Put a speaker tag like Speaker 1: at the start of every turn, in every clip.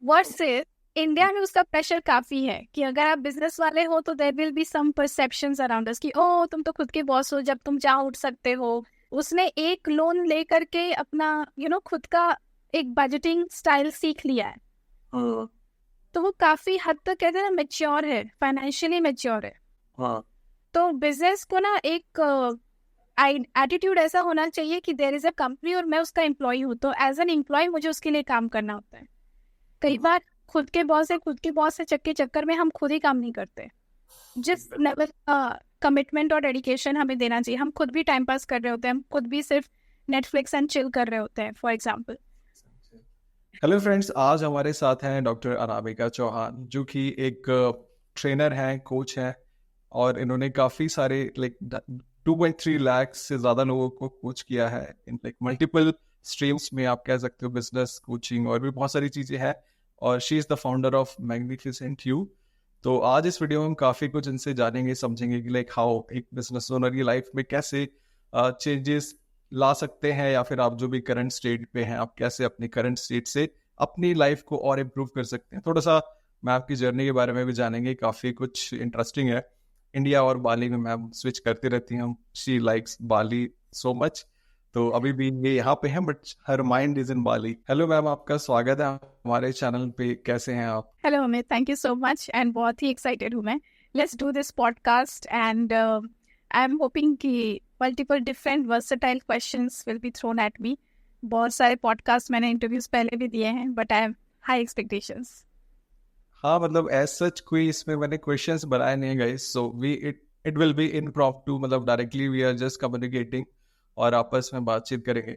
Speaker 1: Versus India में उसका pressure काफी है कि अगर आप बिजनेस वाले हो तो there will be some perceptions around us कि ओ तुम तो खुद के बॉस हो, जब तुम चाहो उठ सकते हो। उसने एक लोन ले करके अपना खुद का एक बजटिंग स्टाइल सीख लिया है।
Speaker 2: हाँ
Speaker 1: तो वो काफी हद तक कहते हैं ना मेच्योर है, फाइनेंशियली मेच्योर है।
Speaker 2: हाँ
Speaker 1: तो बिजनेस को ना एक एटीट्यूड ऐसा होना चाहिए कि देयर इज अ कंपनी और मैं उसका एम्प्लॉय हूँ, तो एज एन एम्प्लॉय मुझे उसके लिए काम करना होता है। कई बार खुद के बॉस से चक्के चक्कर में हम खुद ही काम नहीं करते। जिस लेवल का कमिटमेंट और डेडिकेशन हमें देना चाहिए, हम खुद भी टाइम पास कर रहे होते हैं, हम खुद भी सिर्फ नेटफ्लिक्स एंड चिल कर रहे होते हैं फॉर एग्जाम्पल।
Speaker 2: हेलो फ्रेंड्स, आज हमारे साथ हैं डॉक्टर अनामिका चौहान, जो कि एक ट्रेनर हैं, कोच हैं, और इन्होंने काफ़ी सारे 2.3 लाख से ज़्यादा लोगों को कोच किया है इन मल्टीपल स्ट्रीम्स में, आप कह सकते हो, बिजनेस कोचिंग और भी बहुत सारी चीज़ें हैं। और she is the founder of magnificent you. तो आज इस वीडियो में हम काफ़ी कुछ इनसे जानेंगे, समझेंगे कि हाउ एक बिजनेस ओनर की लाइफ में कैसे चेंजेस ला सकते हैं, या फिर आप जो भी करंट स्टेट पे हैं, आप कैसे अपनी करंट स्टेट से अपनी लाइफ को और इम्प्रूव कर सकते हैं। थोड़ा सा मैं आपकी जर्नी के बारे में भी जानेंगे, काफ़ी कुछ इंटरेस्टिंग है। इंडिया और बाली में मैम स्विच करती रहती हैं, she likes Bali so much. तो अभी भी ये यहाँ पे हैं, but her mind is in Bali. Hello ma'am, आपका स्वागत है हमारे चैनल पे। कैसे हैं आप?
Speaker 1: Hello Amit, thank you so much and बहुत ही एक्साइटेड हूँ मैं। Let's do this podcast and I am hoping कि multiple different versatile questions will be thrown at me. बहुत सारे पॉडकास्ट मैंने इंटरव्यूज पहले भी दिए हैं, but I have high expectations.
Speaker 2: हाँ, मतलब एज सच कोई इसमें मैंने क्वेश्चंस बनाए नहीं गए, so we it will be impromptu, मतलब directly we are just communicating और आपस में बातचीत करेंगे।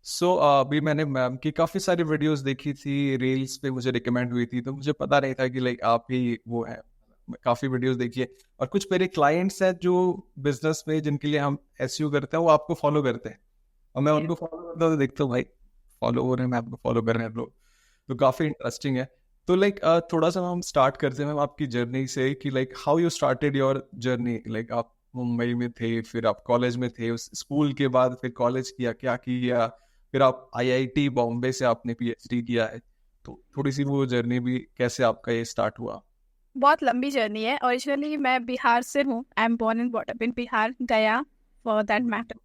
Speaker 2: सो अभी मैंने मैम की काफ़ी सारी वीडियोस देखी थी, रील्स पे मुझे रिकमेंड हुई थी, तो मुझे पता नहीं था कि आप ही वो है। काफ़ी वीडियोस देखी है, और कुछ मेरे क्लाइंट्स हैं जो बिजनेस में, जिनके लिए हम एसईओ करते हैं, वो आपको फॉलो करते हैं, और मैं उनको फॉलो करता हूँ तो देखता हूँ भाई फॉलो हो रहे हैं, मैं आपको फॉलो कर रहे हैं लोग। तो काफ़ी इंटरेस्टिंग है। तो थोड़ा सा हम स्टार्ट करते हैं मैम आपकी जर्नी से, कि how you started your journey. आप मुंबई में थे, फिर आप कॉलेज में थे, उस स्कूल के बाद फिर कॉलेज किया, क्या किया, फिर आप आईआईटी बॉम्बे से आपने पीएचडी किया है। तो थोड़ी सी वो जर्नी भी, कैसे आपका ये स्टार्ट हुआ?
Speaker 1: बहुत लंबी जर्नी है। ओरिजिनली मैं बिहार से हूँ, I am born and brought up in Bihar, Gaya for that matter.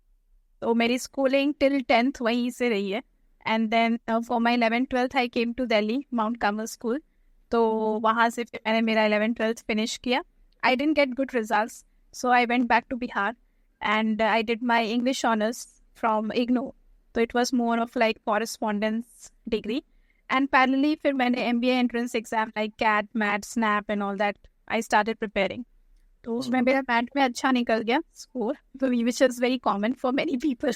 Speaker 1: तो मेरी स्कूलिंग टिल 10th वहीं से रही है। And then for my 11th-12th I came to Delhi Mount Carmel School. तो वहाँ से फिर मैंने मेरा 11th-12th फिनिश किया। I didn't get good results, so I went back to Bihar and I did my English honours from IGNOU. तो it was more of like correspondence degree. And parallelly फिर मैंने MBA entrance exam like CAT, MAT, SNAP and all that I started preparing. तो उसमें मेरा math में अच्छा निकल गया score, which is very common for many people.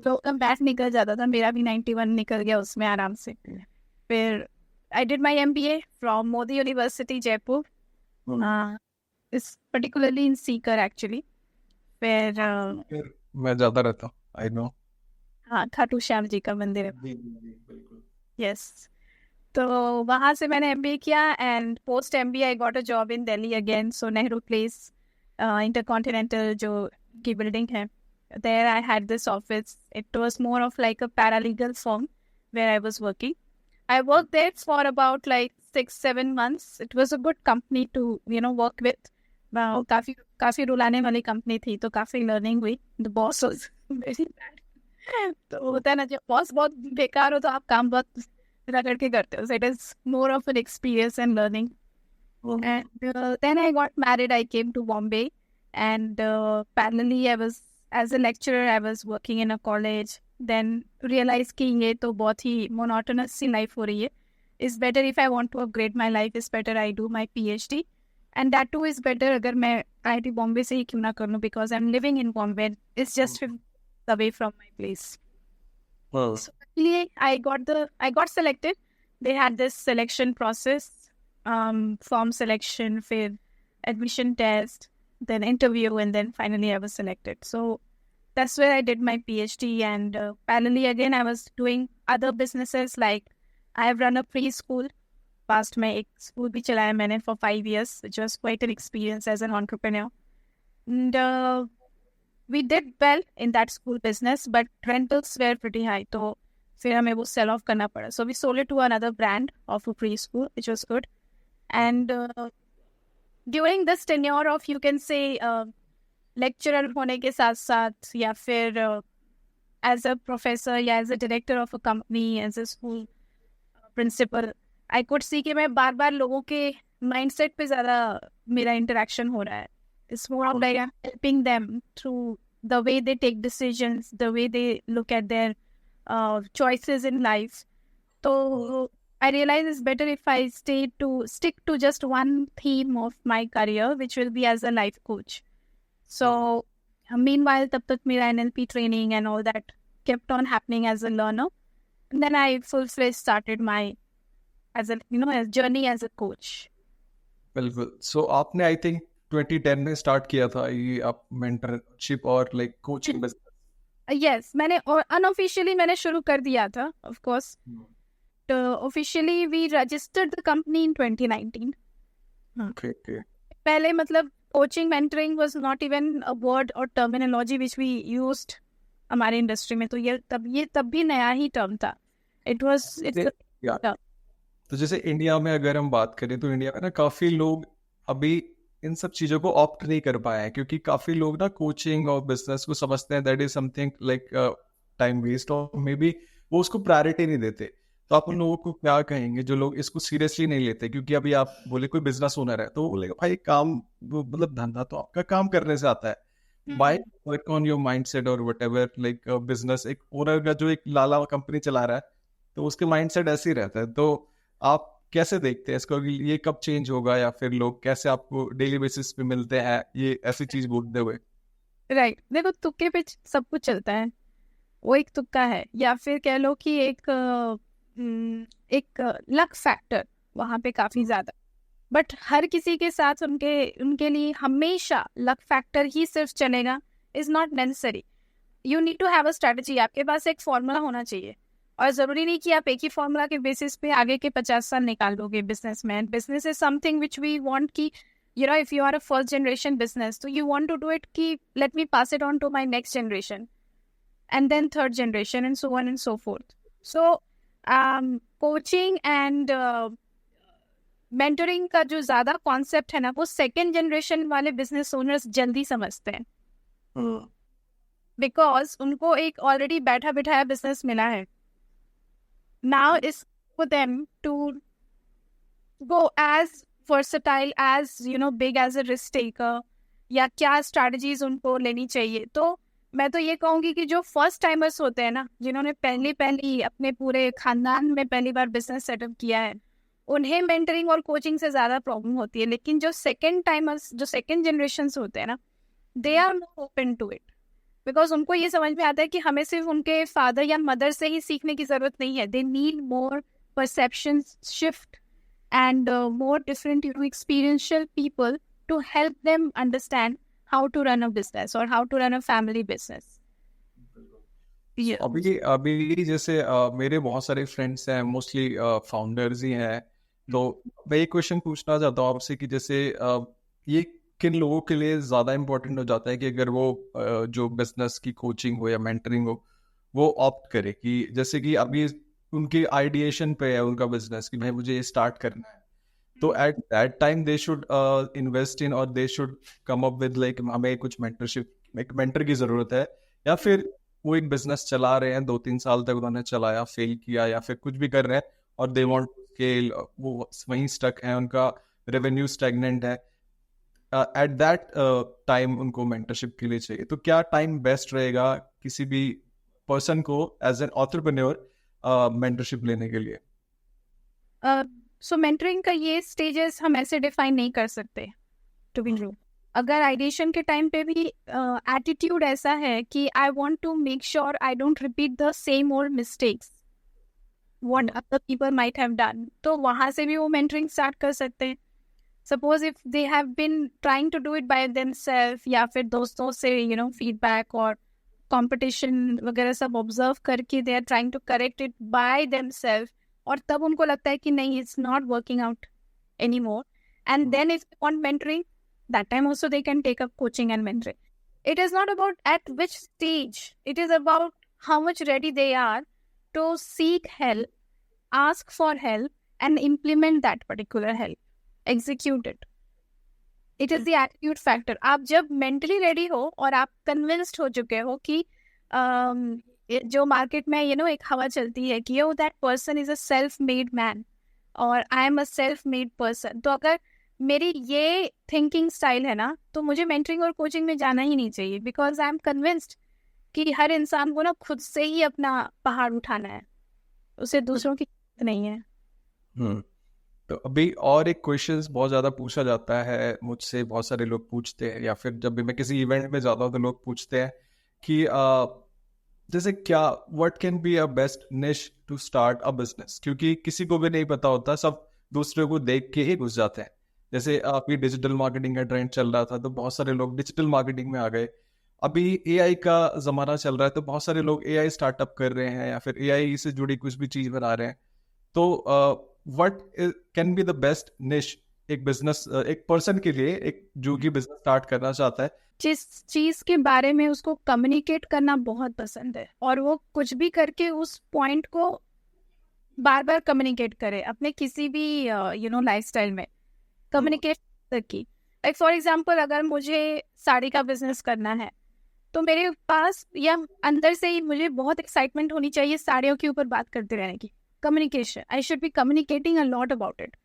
Speaker 1: तो मैथ निकल जाता था, मेरा भी 91 निकल गया उसमें आराम से। फिर आई did my MBA from Modi university Jaipur, इस पर्टिकुलरली इन सीकर एक्चुअली। फिर
Speaker 2: फिर मैं ज़्यादा रहता हूँ, आई नो।
Speaker 1: हाँ, खाटू श्याम जी का मंदिर है।
Speaker 2: जी जी जी, बिल्कुल।
Speaker 1: यस। तो वहाँ से मैंने MBA किया and post MBA I got a job in Delhi again, so Nehru place intercontinental जो की बिल्डिंग है, there I had this office. It was more of like a paralegal firm where I was working. I worked there for about like 6-7 months. It was a good company to work with. काफी रुलाने वाली company थी, तो काफी learning हुई। The boss was very bad. तो होता है ना, जब बॉस बहुत बेकार हो तो आप काम बहुत रगड़ के करते हो. So it is more of an experience and learning. And then I got married. I came to Bombay, and parallelly I was as a lecturer. I was working in a college. Then realized कि ये तो बहुत ही monotonous सी life हो रही है. It's better if I want to upgrade my life. It's better I do my PhD, and that too is better अगर मैं IIT Bombay से ही क्यों ना कर लूँ, because I'm living in Bombay. It's just 15 minutes away from my place. So actually, I got selected. They had this selection process, form selection, फिर admission test, then interview, and then finally I was selected. So that's where I did my PhD. And parallelly again, I was doing other businesses, like I have run a preschool. Past में एक school भी चलाया मैंने for 5 years, which was quite an experience as an entrepreneur. And we did well in that school business, but rentals were pretty high. So फिर हमें वो cell of करना पड़ा. So we sold it to another brand of a preschool, which was good. And during this tenure of, you can say, lecturer होने के साथ साथ या फिर as a professor या as a director of a company, as a school principal, I could see कि मैं बार बार लोगों के mindset पे ज़्यादा मेरा interaction हो रहा है. It's more of like I'm helping them through the way they take decisions, the way they look at their choices in life. So I realize it's better if I stick to just one theme of my career, which will be as a life coach. So meanwhile, tab tak mera NLP training and all that kept on happening as a learner. And then I full-fledged started my as a journey as a coach.
Speaker 2: बिल्कुल. सो आपने I think 2010 में start किया था ये आप mentorship और like coaching business.
Speaker 1: Yes, मैंने unofficially मैंने शुरू कर दिया था, of course. Officially we registered the company in 2019.
Speaker 2: Okay.
Speaker 1: पहले मतलब coaching mentoring was not even a word or terminology which we used हमारे इंडस्ट्री में. तो ये तब भी नया ही टर्म था.
Speaker 2: तो जैसे इंडिया में अगर हम बात करें तो इंडिया में ना काफी लोग अभी इन सब चीजों को ऑप्ट नहीं कर पाए हैं, क्योंकि काफी लोग ना कोचिंग और बिजनेस को समझते हैं that is something like time waste, और मे बी वो उसको प्रायोरिटी नहीं देते. तो आप उन लोगों को क्या कहेंगे जो लोग इसको सीरियसली नहीं लेते? क्योंकि अभी आप बोले कोई बिजनेस ओनर है तो वो बोलेगा भाई काम मतलब धंधा तो आपका काम करने से आता है. Why work on your mindset or whatever, like business? एक ओनर का जो एक लाला कंपनी चला रहा है तो उसके माइंडसेट ऐसे ही रहता है. तो आप कैसे देखते हैं इसको? ये कब चेंज होगा, या फिर लोग कैसे आपको डेली बेसिस पे मिलते हैं ये ऐसी चीज बोलते हुए?
Speaker 1: राइट. देखो, तुक्के पे सब कुछ चलता है. वो एक तुक्का है, या फिर कह लो कि एक लक फैक्टर वहाँ पे काफी ज्यादा. बट हर किसी के साथ उनके लिए हमेशा लक फैक्टर ही सिर्फ चलेगा is not necessary. You need to have a strategy. आपके पास एक फॉर्मूला होना चाहिए, और जरूरी नहीं कि आप एक ही फॉर्मूला के बेसिस पे आगे के 50 साल निकाल लोगे. Business is something which we want कि if you are a first generation business, so you want to do it कि let me pass it on to my next generation, and then third generation, and so on and so forth. So coaching and mentoring का जो ज्यादा concept है ना, वो second generation वाले business owners जल्दी समझते हैं, बिकॉज उनको एक ऑलरेडी बैठा बिठाया बिजनेस मिला है. Now is for them to go as versatile as big as a risk taker, या क्या स्ट्रैटेजीज उनको लेनी चाहिए. तो मैं तो ये कहूंगी कि जो फर्स्ट टाइमर्स होते हैं ना, जिन्होंने पहली अपने पूरे खानदान में पहली बार बिजनेस सेटअप किया है, उन्हें मेंटरिंग और कोचिंग से ज़्यादा प्रॉब्लम होती है. लेकिन जो सेकेंड टाइमर्स, जो सेकेंड जनरेशन होते हैं ना, they are more open to it, because उनको ये समझ में आता है कि हमें सिर्फ उनके फादर या मदर से ही सीखने की ज़रूरत नहीं है. They need more perception shift and more different experiential people to help them understand how to run a business और how to run a family business.
Speaker 2: अभी जैसे मेरे बहुत सारे फ्रेंड्स हैं, मोस्टली फाउंडर्स ही हैं. तो मैं एक क्वेश्चन पूछना चाहता हूँ आपसे कि जैसे ये किन लोगों के लिए ज़्यादा इम्पोर्टेंट हो जाता है कि अगर वो जो बिजनेस की कोचिंग हो या मेंटरिंग हो वो ऑप्ट करे, कि जैसे कि अभी उनकी आइडिएशन पे है उनका बिजनेस कि भाई मुझे ये स्टार्ट करना है, तो at that time they should invest in, और they should come up with like हमें कुछ मेंटरशिप, एक मेंटर की ज़रूरत है, या फिर वो एक बिजनेस चला रहे हैं 2-3 साल तक उन्होंने चलाया, फेल किया, या फिर कुछ भी कर रहे हैं और दे वांट टू स्केल, वो वहीं स्टक है, उनका रेवेन्यू स्टैग्नेंट है. एट दैट टाइम उनको मेंटरशिप के लिए चाहिए. तो क्या टाइम बेस्ट रहेगा किसी भी पर्सन को एज एन एंटरप्रेन्योर मेंटरशिप लेने के लिए?
Speaker 1: सो मेंटरिंग का ये स्टेजेस हम ऐसे डिफाइन नहीं कर सकते, टू बी ट्रू. अगर आइडिएशन के टाइम पे भी एटीट्यूड ऐसा है कि I want to make sure I don't repeat the same old mistakes what other people might have done, तो वहाँ से भी वो मेंटरिंग स्टार्ट कर सकते हैं. Suppose if they have been trying to do it by themselves, या फिर दोस्तों से फीडबैक और कंपटीशन वगैरह सब ऑब्जर्व करके they are trying to correct it by themselves, और तब उनको लगता है कि नहीं, it's not working out any more, and then if they want mentoring, that time also they can take up coaching and mentoring. It is not about at which stage, it is about how much ready they are to seek help, ask for help, and implement that particular help. Execute it. It is the attitude factor. आप जब mentally ready हो और आप convinced हो चुके हो कि जो market में एक हवा चलती है कि that person is a self-made man और I am a self-made person, तो अगर मेरी ये थिंकिंग स्टाइल है ना, तो मुझे मेंटरिंग और कोचिंग में जाना ही नहीं चाहिए, बिकॉज आई एम कन्विंस्ड कि हर इंसान को ना खुद से ही अपना पहाड़ उठाना है, उसे दूसरों की नहीं है।
Speaker 2: तो अभी और एक क्वेश्चन बहुत ज़्यादा पूछा जाता है मुझसे, बहुत सारे लोग पूछते हैं, या फिर जब भी मैं किसी इवेंट में जाता हूँ तो लोग पूछते हैं कि जैसे क्या what can be a best निश टू स्टार्ट अ बिजनेस, क्योंकि किसी को भी नहीं पता होता, सब दूसरे को देख के ही घुस जाते हैं। जैसे अभी डिजिटल मार्केटिंग का ट्रेंड चल रहा था तो बहुत सारे लोग डिजिटल मार्केटिंग में आ गए। अभी एआई का ज़माना चल रहा है तो बहुत सारे लोग एआई स्टार्टअप कर रहे हैं या फिर एआई से जुड़ी कुछ भी चीज़ बना रहे हैं। तो what can be the best निश एक बिजनेस, एक पर्सन के लिए, एक जो कि बिजनेस स्टार्ट करना चाहता है,
Speaker 1: जिस चीज के बारे में उसको कम्युनिकेट करना बहुत पसंद है और वो कुछ भी करके उस पॉइंट को बार बार कम्युनिकेट करे अपने किसी भी लाइफस्टाइल में कम्युनिकेट की। लाइक फॉर एग्जांपल, अगर मुझे साड़ी का बिजनेस करना है तो मेरे पास या अंदर से ही मुझे बहुत एक्साइटमेंट होनी चाहिए साड़ियों के ऊपर बात करते रहने की। Communication, I should be communicating a lot about it.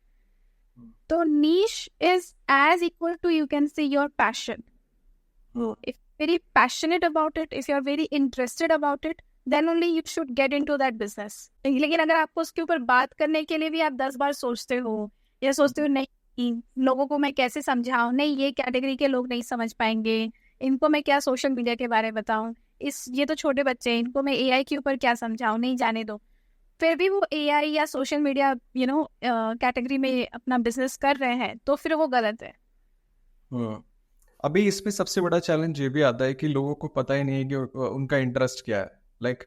Speaker 1: तो niche is as equal to, you can say, your passion. If very passionate about it, if you are very interested about it, then only you should get into that business. लेकिन अगर आपको उसके ऊपर बात करने के लिए भी आप 10 बार सोचते हो या सोचते हो नहीं लोगों को मैं कैसे समझाऊं, नहीं ये कैटेगरी के लोग नहीं समझ पाएंगे, इनको मैं क्या सोशल मीडिया के बारे में बताऊं, ये तो छोटे बच्चे हैं, इनको मैं एआई के ऊपर क्या समझाऊं, नहीं जाने दो, फिर भी वो एआई या सोशल मीडिया कैटेगरी में अपना बिजनेस कर रहे हैं, तो फिर वो गलत है।
Speaker 2: अभी इसमें सबसे बड़ा चैलेंज ये भी आता है कि लोगों को पता ही नहीं है कि उनका इंटरेस्ट क्या है। Like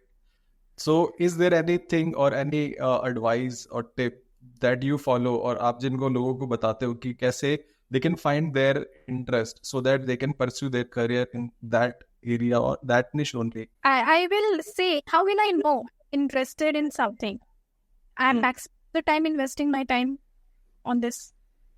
Speaker 2: so is there anything और एनी एडवाइस और टिप दैट यू फॉलो, और आप जिनको लोगों को बताते हो कि कैसे they can find their interest so that they can pursue their career in that area और that niche only?
Speaker 1: I will say, how will I know interested in something? I am maximum the time investing my time on this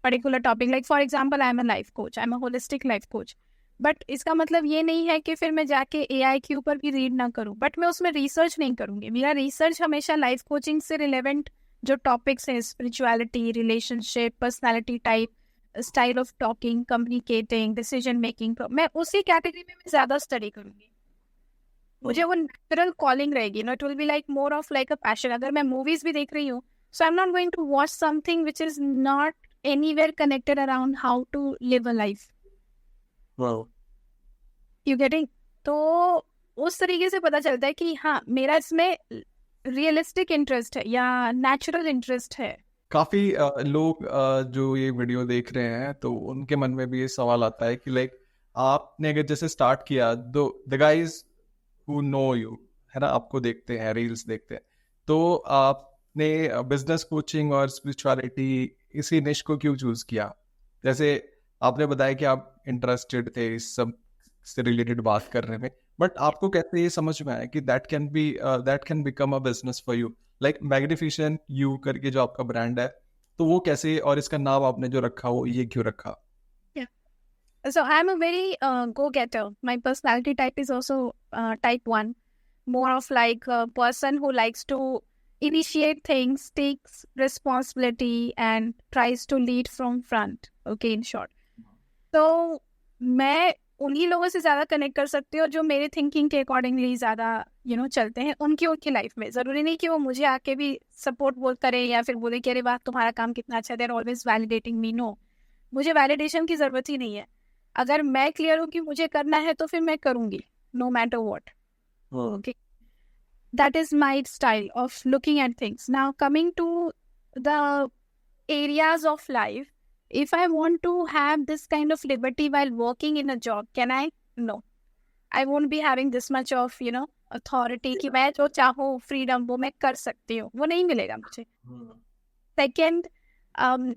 Speaker 1: particular topic. Like for example, I am a life coach, I am a holistic life coach. But इसका मतलब ये नहीं है कि फिर मैं जाके AI के ऊपर भी रीड ना करूं, बट मैं उसमें रिसर्च नहीं करूंगी। मेरा रिसर्च हमेशा लाइफ कोचिंग से रिलेवेंट जो टॉपिक्स हैं, spirituality, relationship, personality type, style of talking, communicating, decision making, मैं उसी कैटेगरी में मैं ज्यादा स्टडी करूंगी। मुझे वो नेचुरल कॉलिंग रहेगी, it will be like more of like a passion. अगर मैं मूवीज भी देख रही हूँ, so I am not going to watch something which is not anywhere connected around how to live a life.
Speaker 2: Wow.
Speaker 1: You getting? तो उस तरीके से पता चलता है कि हाँ मेरा इसमें रियलिस्टिक इंटरेस्ट है या नेचुरल इंटरेस्ट है।
Speaker 2: काफी लोग जो ये वीडियो देख रहे हैं तो उनके मन में भी ये सवाल आता है कि लाइक आपने अगर जैसे स्टार्ट किया, the guys who know you, है ना, आपको देखते हैं, रील्स देखते हैं, तो आपने बिजनेस कोचिंग और स्पिरिचुअलिटी इसी निश को क्यों चूज किया? जैसे आपने बताया कि आप इंटरेस्टेड थे इस सब से रिलेटेड बात करने में, बट आपको कैसे ये समझ में आया कि that can become a business for you? Like magnificent you करके जो आपका ब्रांड है, तो वो कैसे, और इसका नाम आपने जो रखा वो ये क्यों रखा?
Speaker 1: So I am a very go-getter. My personality type is also type 1, more of like a person who likes to initiate things, takes responsibility and tries to lead from front. Okay, in short. तो मैं उन्हीं लोगों से ज़्यादा connect कर सकती हूँ जो मेरे थिंकिंग के अकॉर्डिंगली ज़्यादा चलते हैं उनकी लाइफ में। ज़रूरी नहीं कि वो मुझे आके भी सपोर्ट करें या फिर बोले कि अरे वाह तुम्हारा काम कितना अच्छा है, they're always validating me. No, मुझे वैलिडेशन की ज़रूरत ही नहीं है। अगर मैं क्लियर हूँ कि मुझे करना है तो फिर मैं करूँगी, no matter what. Okay, that is my style of looking at things. Now coming to the areas of life, if I want to have this kind of liberty while working in a job, can I? No, I won't be having this much of authority कि मैं जो चाहूँ freedom वो मैं कर सकती हूँ, वो नहीं मिलेगा मुझे। Second,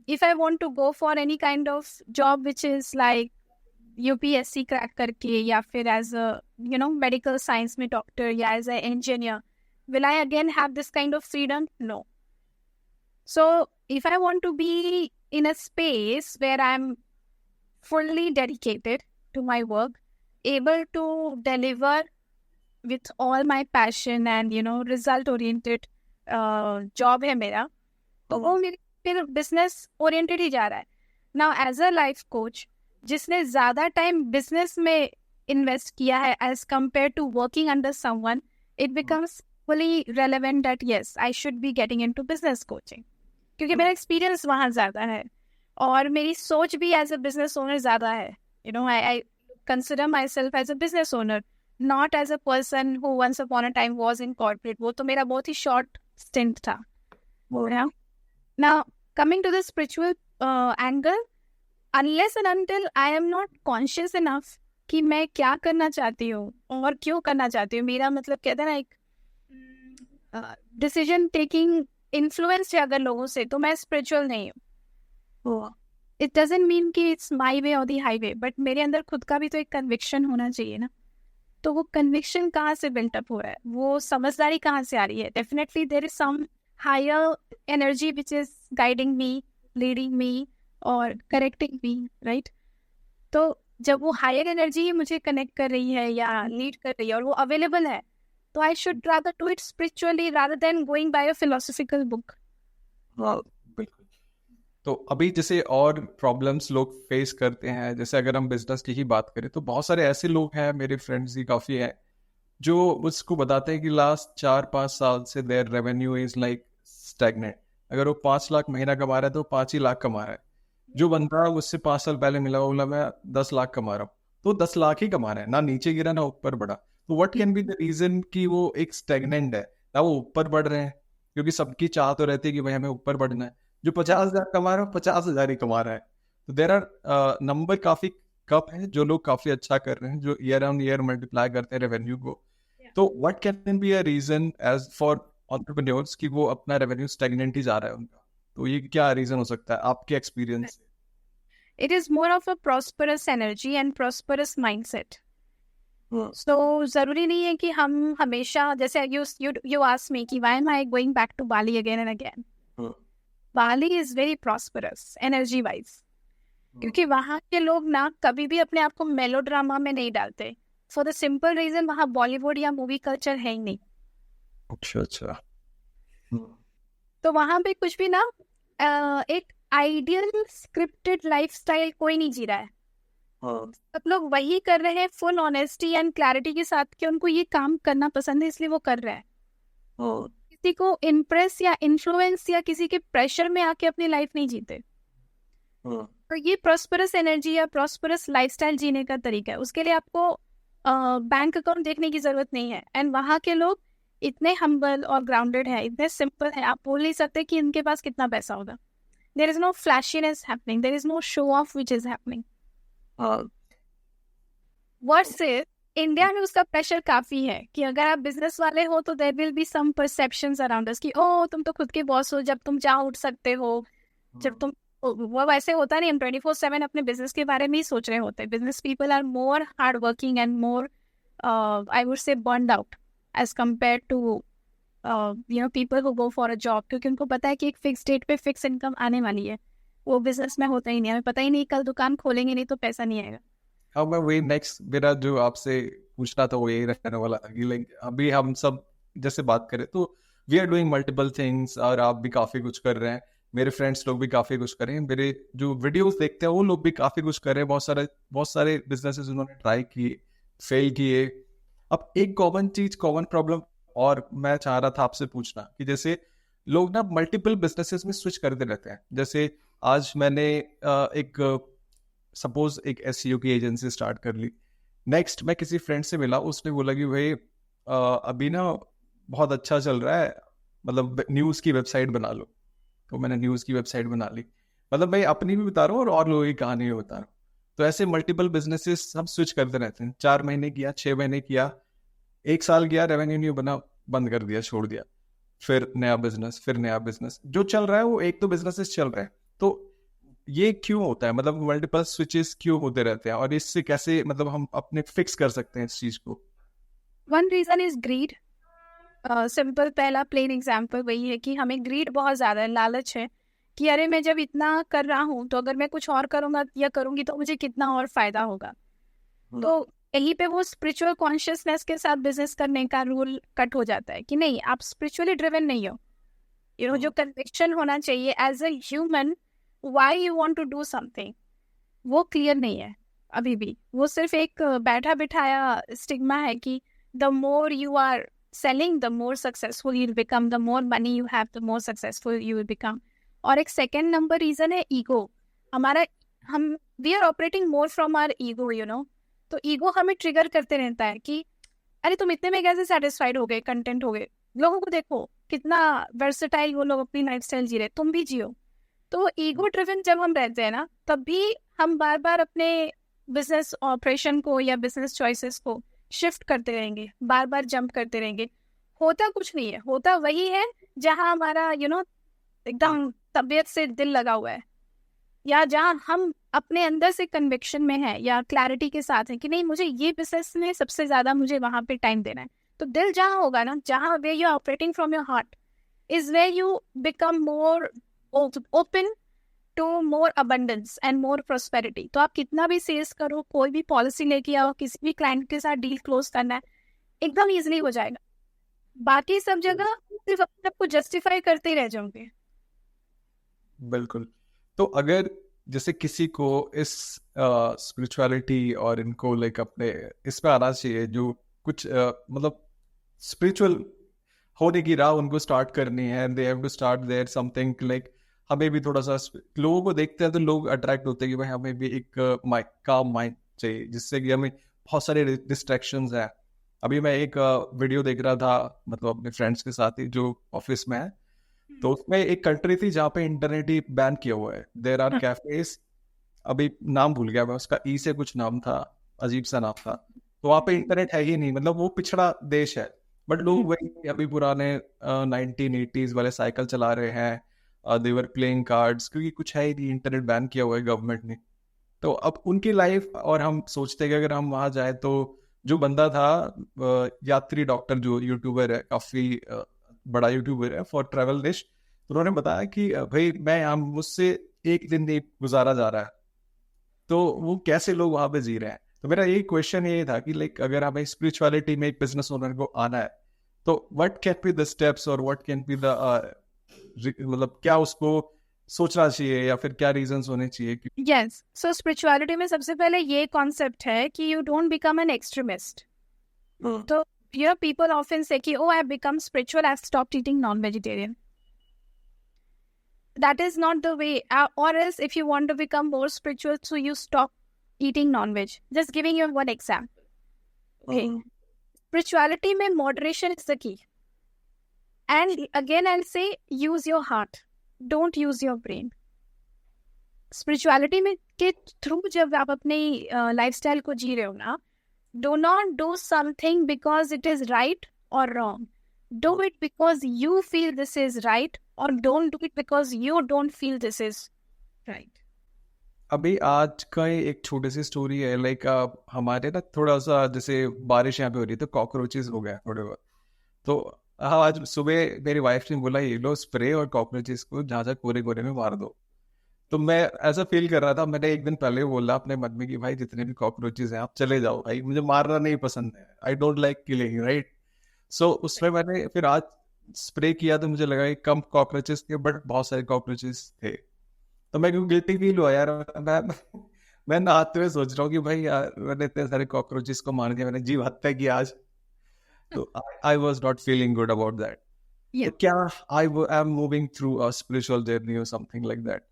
Speaker 1: if I want to go for any kind of job which is like UPSC crack करके या फिर एज अ मेडिकल साइंस में डॉक्टर या as a engineer, will I again have this kind of freedom? No. So if I want to be in a space where I'm fully dedicated to my work, able to deliver with all my passion and result oriented job है मेरा, तो वो मेरे फिर business oriented ही जा रहा है. Now as a life coach जिसने ज्यादा टाइम बिजनेस में इन्वेस्ट किया है as compare to working under someone, it becomes fully relevant that yes I should be getting into business coaching, क्योंकि मेरा एक्सपीरियंस वहाँ ज्यादा है और मेरी सोच भी एज अ बिजनेस ओनर ज्यादा है. I consider myself as a business owner, not as a person who once upon a time was in corporate. वो तो मेरा बहुत ही शॉर्ट स्टिंट था. Now, coming to the spiritual angle, unless and until I am not conscious enough कि मैं क्या करना चाहती हूँ और क्यों करना चाहती हूँ, मेरा मतलब कहते हैं ना एक डिसीजन टेकिंग इन्फ्लुएंस है अगर लोगों से, तो मैं स्पिरिचुअल नहीं हूँ. इट डजंट मीन कि इट्स माई वे और दी हाईवे, बट मेरे अंदर खुद का भी तो एक कन्विक्शन होना चाहिए ना. तो वो कन्विक्शन कहाँ से बिल्टअप हो रहा है, वो समझदारी कहाँ से आ रही है? Definitely there is some higher energy which is guiding me, leading me or correcting me, right? तो जब वो higher energy मुझे connect कर रही है या lead कर रही है और वो available है, तो I should rather do it spiritually rather than going by a philosophical book.
Speaker 2: बिल्कुल. तो अभी जैसे और प्रॉब्लम्स लोग फेस करते हैं, जैसे अगर हम बिजनेस की ही बात करें तो बहुत सारे ऐसे लोग हैं, मेरे फ्रेंड्स ही काफ़ी हैं, जो मुझको बताते हैं कि लास्ट 4-5 साल से their revenue is like stagnant. अगर वो 5 लाख महीना कमा रहा है तो 5 ही लाख कमा रहा है. जो बंदा उससे 5 साल पहले मिला वो बोला मैं 10 लाख कमा रहा हूँ, तो 10 लाख ही कमा रहा है, ना नीचे गिरा ना ऊपर बढ़ा. तो what can be the reason कि वो एक स्टैग्नेंट है, ना वो ऊपर बढ़ रहे हैं? क्योंकि सबकी चाह तो रहती है कि भाई हमें ऊपर बढ़ना है. जो 50,000 कमा रहा है 50,000 ही कमा रहा है. तो देयर आर नंबर काफी कम है जो लोग काफी अच्छा कर रहे हैं, जो ईयर ऑन ईयर मल्टीप्लाई करते हैं रेवेन्यू को. तो what can be a reason as for entrepreneurs कि वो अपना रेवेन्यू स्टैग्नेंट ही जा रहा है उनका? तो ये क्या रीजन हो सकता है आपके एक्सपीरियंस से?
Speaker 1: It is more of a prosperous energy and prosperous mindset. So जरूरी नहीं है कि हम हमेशा, जैसे you ask me कि why am I going back to Bali again and again? Bali is very prosperous energy wise, क्योंकि वहाँ के लोग ना कभी भी अपने आप को मेलोड्रामा में नहीं डालते. फॉर द सिंपल रीजन वहाँ बॉलीवुड या मूवी कल्चर है ही नहीं.
Speaker 2: अच्छा.
Speaker 1: तो वहाँ पे कुछ भी ना एक आइडियल स्क्रिप्टेड लाइफस्टाइल कोई नहीं जी रहा है. सब लोग वही कर रहे हैं फुल ऑनेस्टी एंड क्लैरिटी के साथ कि उनको ये काम करना पसंद है इसलिए वो कर रहे हैं. किसी को इम्प्रेस या इन्फ्लुएंस या किसी के प्रेशर में आके अपनी लाइफ नहीं जीते. तो ये प्रॉस्परस एनर्जी या प्रॉस्परस लाइफस्टाइल जीने का तरीका है. उसके लिए आपको बैंक अकाउंट देखने की जरूरत नहीं है. एंड वहाँ के लोग इतने हम्बल और ग्राउंडेड है, इतने सिंपल है, आप बोल नहीं सकते कि इनके पास कितना पैसा होगा. There is no flashiness happening, there is no show off which is happening. Words से इंडिया में उसका प्रेशर काफी है कि अगर आप बिजनेस वाले हो तो there will be some perceptions around us कि ओ तुम तो खुद के बॉस हो, जब तुम चाहो उठ सकते हो, जब तुम वो वैसे होता नहीं. हम 24/7 अपने बिजनेस के बारे में ही सोच रहे होते हैं. Business people are more hard working and more I would say burned out as compare to people who go for a job, क्योंकि उनको पता है कि एक फिक्स डेट पे फिक्स इनकम आने वाली है. वो बिजनेस में होता ही नहीं. हमें पता ही नहीं कल दुकान खोलेंगे नहीं तो पैसा नहीं आएगा.
Speaker 2: हाँ, मैं वही नेक्स्ट मेरा जो आपसे पूछना था वो यही रहने वाला था कि लाइक अभी हम सब जैसे बात करें तो we are doing multiple things, और आप भी काफी कुछ कर रहे हैं, मेरे फ्रेंड्स लोग भी काफी कुछ कर रहे हैं, मेरे जो वीडियोस देखते हैं वो लोग भी काफी कुछ कर रहे हैं. बहुत सारे बिजनेसेस उन्होंने ट्राई किए, फेल किए. अब एक कॉमन चीज, कॉमन प्रॉब्लम और मैं चाह रहा था आपसे पूछना कि जैसे लोग ना मल्टीपल बिजनेसेस में स्विच करते रहते हैं. जैसे आज मैंने सपोज एक SEO की एजेंसी स्टार्ट कर ली. नेक्स्ट मैं किसी फ्रेंड से मिला, उसने बोला कि भाई अभी ना बहुत अच्छा चल रहा है, मतलब न्यूज़ की वेबसाइट बना लो. तो मैंने न्यूज़ की वेबसाइट बना ली. मतलब मैं अपनी भी बता रहा हूँ और लोगों की कहानी भी बता रहा हूँ. तो ऐसे मल्टीपल बिजनेसेस हम स्विच करते रहते हैं. 4 महीने किया, 6 महीने किया, 1 साल गया, रेवेन्यू नहीं बना, बंद कर दिया, छोड़ दिया. फिर नया बिजनेस, फिर नया बिजनेस. जो चल रहा है वो एक तो बिजनेसेस चल रहे हैं. तो ये क्यों होता है, मतलब मल्टीपल स्विचेस क्यों होते रहते हैं, और इससे कैसे मतलब हम अपने फिक्स कर सकते हैं इस चीज को?
Speaker 1: One reason is greed. Simple पहला प्लेन एग्जांपल वही है कि हमें ग्रीड बहुत ज़्यादा है, लालच है कि अरे मैं जब इतना कर रहा हूँ तो अगर मैं कुछ और करूँगा या करूँगी तो मुझे कितना और फायदा होगा। तो यहीं पे वो स्पिरिचुअल कॉन्शियसनेस के साथ बिजनेस करने का रूल कट हो जाता है कि नहीं, आप स्पिरिचुअली ड्रिवन नहीं हो। जो कन्विक्शन होना चाहिए as a human, why you want to do something, वो क्लियर नहीं है अभी भी। वो सिर्फ एक बैठा बिठाया स्टिग्मा है कि the more you are selling, the more successful you'll become, the more money you have, the more successful you will become. और एक सेकेंड नंबर रीजन है ईगो। हम we are operating more from our ego, तो ego हमें trigger करते रहता है कि अरे तुम इतने में कैसे सेटिस्फाइड हो गए, कंटेंट हो गए, लोगों को देखो कितना वर्सेटाइल वो लोग अपनी लाइफस्टाइल जी रहे, तुम भी जियो। तो ईगो ड्रिवन जब हम रहते हैं ना, तब भी हम बार बार अपने बिजनेस ऑपरेशन को या बिजनेस चॉइसेस को शिफ्ट करते रहेंगे, बार बार जंप करते रहेंगे। होता कुछ नहीं है, होता वही है जहां हमारा एकदम तबीयत से दिल लगा हुआ है, या जहां हम अपने अंदर से कन्विक्शन में है या क्लैरिटी के साथ है कि नहीं, मुझे ये बिजनेस में सबसे ज्यादा मुझे वहां पे टाइम देना है। तो दिल जहां होगा ना, जहां way you operating from your heart is way you become more open to more abundance and more prosperity. तो आप कितना भी सेल्स करो, कोई भी पॉलिसी लेके आओ, किसी भी क्लाइंट के साथ डील क्लोज करना है, एकदम इजीली हो जाएगा। बाकी सब जगह सिर्फ अपने आप को जस्टिफाई करते ही रह जाओगे।
Speaker 2: बिल्कुल। तो अगर जैसे किसी को इस स्पिरिचुअलिटी और इनको लाइक अपने इस पे आना चाहिए, जो कुछ मतलब स्पिरिचुअल होने की राह उनको स्टार्ट करनी है, they have to start their something like, हमें भी थोड़ा सा लोगों को देखते हैं तो लोग अट्रैक्ट होते हैं कि भाई हमें भी एक काम माइंड चाहिए, जिससे कि हमें बहुत सारे डिस्ट्रैक्शंस हैं। अभी मैं एक वीडियो देख रहा था, मतलब अपने फ्रेंड्स के साथ ही जो ऑफिस में है, तो उसमें एक कंट्री थी जहाँ पे इंटरनेट ही बैन किया हुआ है। देयर आर कैफेज, अभी नाम भूल गया मैं उसका, ई से कुछ नाम था, अजीब सा नाम था। तो वहाँ पे इंटरनेट है ही नहीं, मतलब वो पिछड़ा देश है, बट लोग वही अभी पुराने 1980s वाले साइकिल चला रहे हैं, दे वर प्लेइंग कार्ड्स, क्योंकि कुछ है ही नहीं, इंटरनेट बैन किया हुआ है गवर्नमेंट ने। तो अब उनकी लाइफ, और हम सोचते हैं कि अगर हम वहाँ जाए तो जो बंदा था यात्री डॉक्टर, जो यूट्यूबर है, काफी बड़ा यूट्यूबर है फॉर ट्रैवल डिश, तो उन्होंने बताया कि भाई मैं यहाँ, मुझसे एक दिन नहीं गुजारा जा रहा है, तो वो कैसे लोग वहां पे जी रहे हैं। तो मेरा यही क्वेश्चन ये था कि लाइक अगर हमें स्पिरिचुअलिटी में एक बिजनेस ओनर को आना है, तो what can be the steps और व्हाट कैन बी द मतलब क्या उसको सोचना चाहिए या फिर क्या रीजंस होने चाहिए कि
Speaker 1: यस, सो स्पिरिचुअलिटी में सबसे पहले ये कॉन्सेप्ट है कि you don't become an extremist. तो people often say कि oh, I've become spiritual, I've stopped eating non-vegetarian. That is not the way. Or else if you want to become more spiritual, so you stop eating non-veg. Just giving you one example. Okay. Spirituality में moderation is the key. And again I'll say, use your heart. Don't use your brain. Spirituality में के through जब आप अपने lifestyle को जी रहे हो ना, do not do something because it is right or wrong. Do it because you feel this is right, or don't do it because you don't feel this is right.
Speaker 2: अभी आज का एक छोटी सी स्टोरी है, लाइक हमारे ना थोड़ा सा जैसे बारिश यहाँ पे हो रही है तो कॉकरोचेस हो गया थोड़े बहुत। तो हाँ, आज सुबह मेरी वाइफ ने बोला ये लो स्प्रे और कॉकरोचेस को जहाँ जहाँ कोरे कोरे में मार दो। तो मैं ऐसा फील कर रहा था, मैंने एक दिन पहले बोला अपने मन में कि भाई जितने भी कॉकरोचेस हैं आप चले जाओ भाई, मुझे मारना नहीं पसंद है, I don't like killing, right. सो उसमें मैंने फिर आज स्प्रे किया तो मुझे लगा कि कम कॉकरोचेस थे, बट बहुत सारे कॉकरोचेस थे। तो मैं क्यों गिल्टी फील हुआ यार, मैं नहाते हुए सोच रहा हूँ कि भाई यार मैंने इतने सारे कॉकरोचेस को मार दिया, मैंने जीव हत्या की आज। तो I was not feeling good about that. तो क्या I am moving through a spiritual journey और something like that?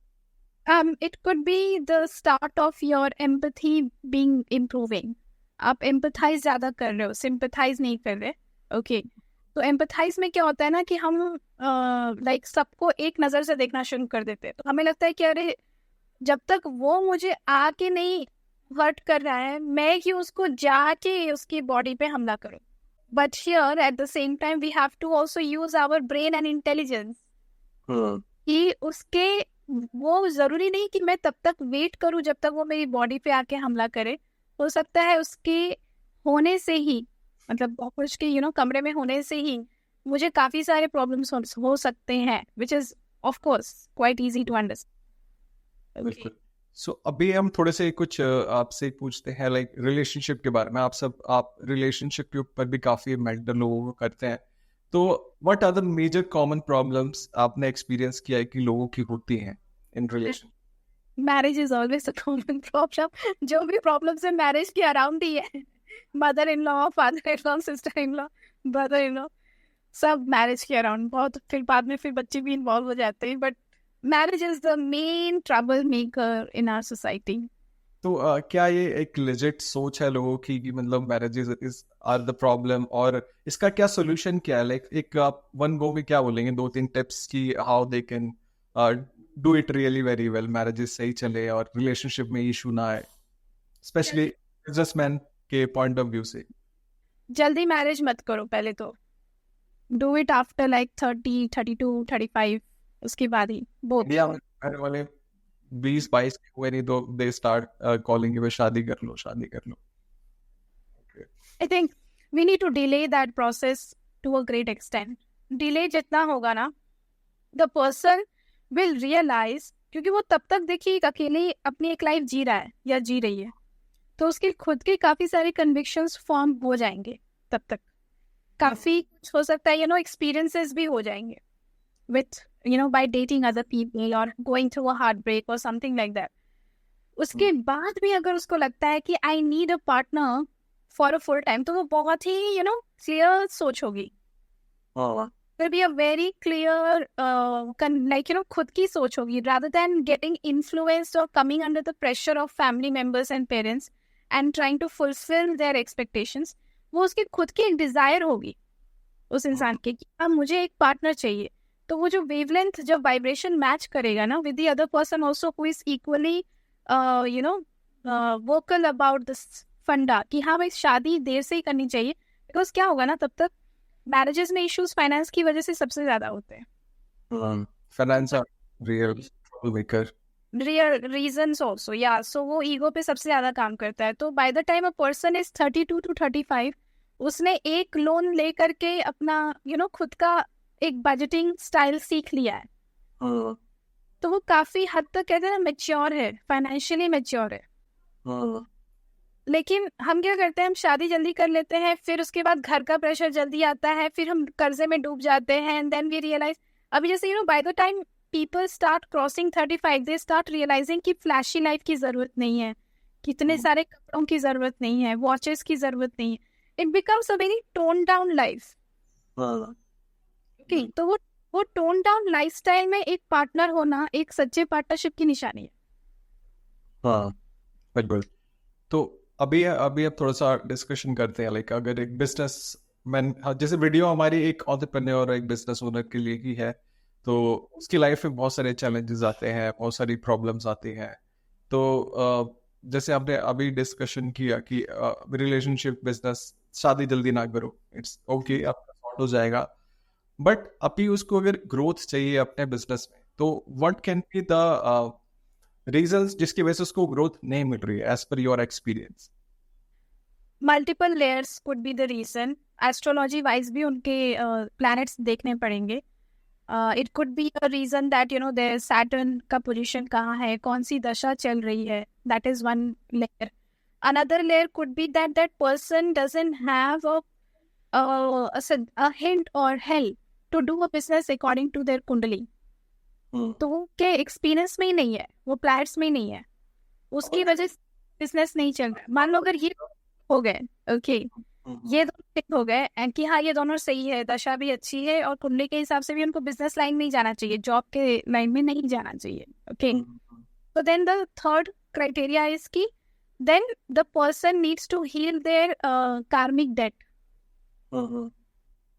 Speaker 1: It could be the start of your empathy being improving. आप empathize ज़्यादा कर रहे हो, sympathize नहीं कर रहे, okay? तो empathize में क्या होता है ना कि हम like सबको एक नज़र से देखना शुरू कर देते हैं। तो हमें लगता है कि अरे जब तक वो मुझे आके नहीं हर्ट कर रहा है, मैं क्यों उसको जाके उसकी बॉडी पे हमला करूं। But here at the same time we have to also use our brain and intelligence. कि उसके वो जरूरी नहीं कि मैं तब तक वेट करूं जब तक वो मेरी बॉडी पे आके हमला करे। हो सकता है उसके होने से ही, मतलब कॉकरोच के कमरे में होने से ही मुझे काफी सारे प्रॉब्लम्स हो सकते हैं, which is of course quite easy to understand.
Speaker 2: बिल्कुल। सो अभी हम थोड़े से कुछ आपसे पूछते हैं लाइक रिलेशनशिप के बारे में। आप रिलेशनशिप के ऊपर भी काफी मेंटर लोगों को करते हैं, तो what are the major common problems आपने एक्सपीरियंस किया है कि लोगों की होती हैं in relation?
Speaker 1: Marriage is always a common problem. जो भी प्रॉब्लम्स है मैरिज के अराउंड ही है। Mother in law, father in law, sister in law, brother in law, सब मैरिज के अराउंड। बहुत फिर बाद में फिर बच्चे भी इन्वॉल्व हो जाते हैं, but marriage is the main trouble maker in our society.
Speaker 2: तो क्या ये एक लेजिट सोच है लोगों की कि मतलब marriages is are the problem, और इसका क्या सोल्यूशन क्या है? लाइक एक आप वन गो में क्या बोलेंगे, 2-3 टिप्स की how they can do it really very well, marriages सही चले और रिलेशनशिप में इशू ना आए, स्पेशली बिजनेसमैन के पॉइंट ऑफ व्यू से?
Speaker 1: जल्दी मैरिज मत करो पहले तो, डू इट आफ्टर लाइक 30, 32, 35, उसके बाद ही बोथ।
Speaker 2: इंडिया में घर वाले 20-22 के हुए नहीं तो दे स्टार्ट कॉलिंग यू, शादी कर लो, शादी कर लो।
Speaker 1: I think we need to delay that process to a great extent. Delay जितना होगा ना, the person will realize, क्योंकि वो तब तक देखिए अकेले अपनी एक लाइफ जी रहा है या जी रही है, तो उसके खुद के काफी सारे कन्विक्शंस फॉर्म हो जाएंगे तब तक। काफी कुछ हो सकता है, एक्सपीरियंसेस भी हो जाएंगे with by dating other people or going through a heartbreak or something like that. उसके बाद भी अगर उसको लगता है कि I need a partner for a full time, तो वो बहुत ही क्लियर सोच होगी। Will be a very clear खुद की सोच होगी, rather than getting influenced or coming under the pressure of family members and parents and trying to fulfill their expectations. वो उसकी खुद की एक डिजायर होगी उस इंसान की कि हाँ मुझे एक पार्टनर चाहिए। तो वो जो वेवलेंथ, जब वाइब्रेशन मैच करेगा ना with the other person also who is equally vocal about this फंडा कि हाँ भाई शादी देर से ही करनी चाहिए, बिकॉज क्या होगा ना, तब तक मैरिजेस में इश्यूज फाइनेंस की वजह से सबसे ज्यादा होते हैं।
Speaker 2: Finance are real trouble maker,
Speaker 1: real reasons also, या सो वो ईगो पे सबसे ज्यादा काम करता है। तो bye the time a person is 32 to 35, उसने एक लोन ले करके अपना खुद का एक बजटिंग स्टाइल सीख लिया है, तो वो काफी हद तक कहते हैं ना मेच्योर है, फाइनेंशियली मेच्योर है। लेकिन हम क्या करते हैं, हम शादी जल्दी कर लेते हैं, फिर उसके बाद घर का प्रेशर जल्दी आता है, फिर हम कर्जे में डूब जाते हैं, एंड देन वी रियलाइज, अभी जैसे by the time people start crossing 35, they start realising कि फ्लैशी लाइफ की जरूरत नहीं है, कितने सारे कपड़ों की जरूरत नहीं है, वॉचेस की जरूरत नहीं है। It becomes a very tone down life. तो वो टोन डाउन लाइफस्टाइल में एक पार्टनर होना एक सच्चे पार्टनरशिप की निशानी है।
Speaker 2: हाँ बिल्कुल। तो अभी अब थोड़ा सा डिस्कशन करते हैं, लाइक अगर एक बिजनेस मैन, जैसे वीडियो हमारी एक एंटरप्रेन्योर और एक बिजनेस ओनर के लिए ही है, तो उसकी लाइफ में बहुत सारे चैलेंजेस आते हैं, बहुत सारी प्रॉब्लम्स आती हैं। तो जैसे आपने अभी डिस्कशन किया कि रिलेशनशिप, बिजनेस, शादी जल्दी ना करो, इट्स ओके, आपका सॉर्ट हो जाएगा। बट अभी उसको अगर ग्रोथ चाहिए अपने बिजनेस में, तो what can be the reasons जिसकी वजह से उसको ग्रोथ नहीं मिल रही है as per your experience?
Speaker 1: Multiple layers could be the reason. Astrology wise भी उनके प्लैनेट्स देखने पड़ेंगे। It could be a reason that their Saturn का पोजीशन कहाँ है, कौन सी दशा चल रही है, that is one layer. Another layer could be that that person doesn't have a hint or help to do a business according to their कुंडली। तो वो के एक्सपीरियंस में ही नहीं है, वो प्लैट्स में ही नहीं है, उसकी वजह से बिजनेस नहीं चल रहा। मान लो अगर ये हो गए, ओके, ये दोनों ठीक हो गए एंड कि हाँ ये दोनों सही है, दशा भी अच्छी है और कुंडली के हिसाब से भी उनको बिजनेस लाइन में ही जाना चाहिए, जॉब के लाइन में नहीं जाना चाहिए, ओके। तो then the third criteria is की then the person needs to heal their karmic debt.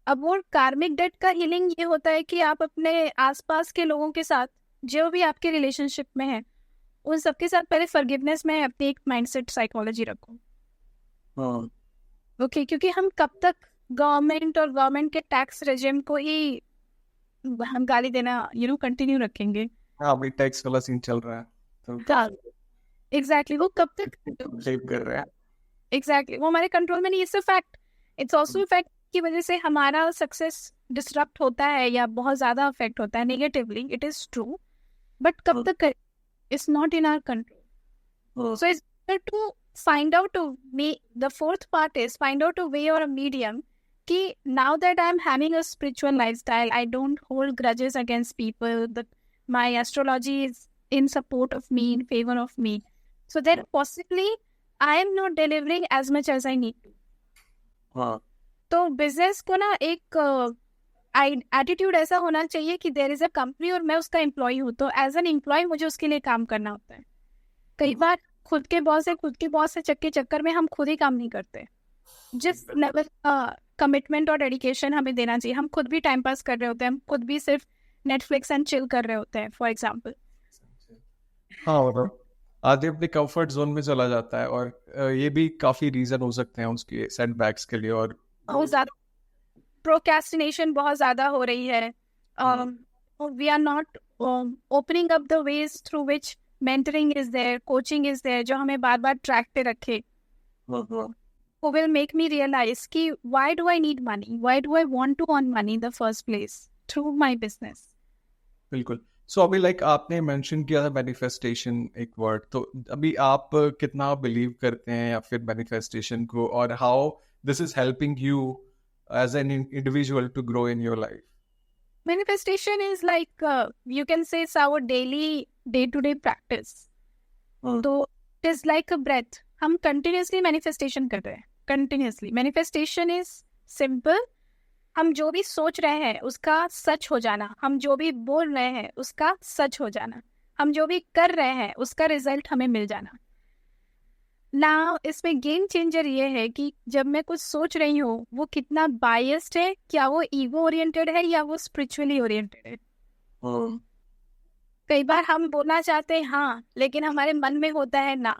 Speaker 1: अब वो कार्मिक डेट का हीलिंग ये होता है कि आप अपने आसपास के लोगों के साथ, जो भी आपके रिलेशनशिप में है, उन सबके साथ पहले फॉरगिवनेस में अपनी एक माइंडसेट साइकोलॉजी रखो। ओके, क्योंकि हम कब तक गवर्नमेंट और गवर्नमेंट के टैक्स रेजिम को ही हम गाली देना कंटिन्यू रखेंगे?
Speaker 2: हाँ भाई, टैक्स वाला सीन चल रहा है, तो
Speaker 1: एग्जैक्टली वो कब तक
Speaker 2: सेव कर रहा है।
Speaker 1: एग्जैक्टली वो हमारे कंट्रोल में नहीं। It's a fact, it's also fact की वजह से हमारा सक्सेस डिस्टरप्ट होता है या बहुत ज़्यादा अफेक्ट होता है negatively, it is true, but कब तक it's not in our control. So it's better to find out the fourth part is find out a way or a medium कि now that I'm having a spiritual lifestyle, I don't hold grudges against people, my astrology is in support of me, in favor of me, so then possibly I am not delivering as much as I need to. तो business को ना एक attitude ऐसा होना चाहिए कि there is a company और मैं उसका एम्प्लॉय हूँ, तो एज एन एम्प्लॉय मुझे उसके लिए काम करना होता है. कई बार खुद के बॉस से चक्कर में हम खुद ही काम नहीं करते. जिस लेवल कमिटमेंट और डेडिकेशन हमें देना चाहिए, हम खुद भी टाइम पास कर रहे होते हैं, हम खुद भी सिर्फ नेटफ्लिक्स एंड चिल कर रहे होते हैं फॉर एग्जांपल.
Speaker 2: हाँ, मतलब आदमी अपने कंफर्ट जोन में चला जाता है, और ये भी काफी रीजन हो सकते हैं उसके सेटबैक्स के लिए. और
Speaker 1: बहुत ज्यादा प्रोक्रेस्टिनेशन बहुत ज्यादा हो रही है. We are not opening up the ways through which mentoring is there, coaching is there, जो हमें बार बार ट्रैक पे रखे. Who will make me realize कि why do I need money? Why do I want to earn money in the first place through my business?
Speaker 2: बिल्कुल. So अभी like आपने mention किया था मैनिफेस्टेशन एक वर्ड, तो अभी आप कितना बिलीव करते हैं या फिर मैनिफेस्टेशन को, और how this is helping you as an individual to grow in your life?
Speaker 1: Manifestation is like you can say it's our daily day-to-day practice. तो it is like a breath. हम continuously manifestation कर रहे हैं, continuously. Manifestation is simple. हम जो भी सोच रहे हैं उसका सच हो जाना, हम जो भी बोल रहे हैं उसका सच हो जाना, हम जो भी कर रहे हैं उसका रिजल्ट हमें मिल जाना. ना इसमें गेम चेंजर ये है कि जब मैं कुछ सोच रही हूँ वो कितना बायस्ड है, क्या वो ईगो ओरिएंटेड है या वो स्पिरिचुअली ओरिएंटेड है. कई बार हम बोलना चाहते हैं हाँ, लेकिन हमारे मन में होता है ना,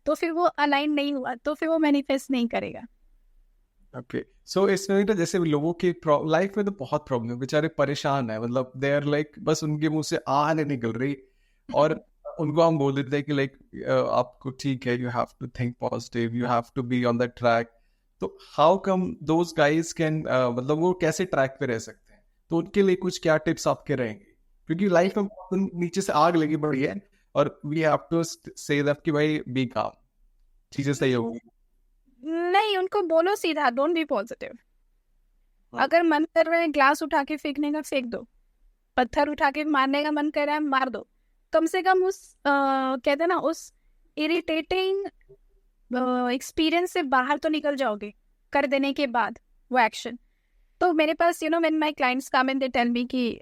Speaker 1: तो फिर वो अलाइन नहीं हुआ, तो फिर वो मैनिफेस्ट नहीं करेगा.
Speaker 2: ओके. सो इसमें तो जैसे लोगों की लाइफ में तो बहुत प्रॉब्लम, बेचारे परेशान है, मतलब दे आर लाइक बस उनके मुंह से आ नहीं निकल रही, और उनको हम बोल देते हैं कि लाइक आपको ठीक है, you have to think positive, you have to be on the track. तो how come those guys can, मतलब वो कैसे ट्रैक पे रह सकते हैं? तो उनके लिए कुछ क्या टिप्स आपके रहेंगे? क्योंकि लाइफ में नीचे से आग लगी पड़ी है, और we have to say that कि भाई बी काम, चीजें सही होगी.
Speaker 1: नहीं, उनको बोलो सीधा, डोंट बी पॉजिटिव. अगर मन कर रहा है ग्लास उठा के फेंकने का फेंक दो, पत्थर उठा के मारने का मन कर रहा है मार दो. कम से कम उस कहते हैं ना, उस इरिटेटिंग एक्सपीरियंस से बाहर तो निकल जाओगे कर देने के बाद वो एक्शन. तो मेरे पास when my clients come and they tell me कि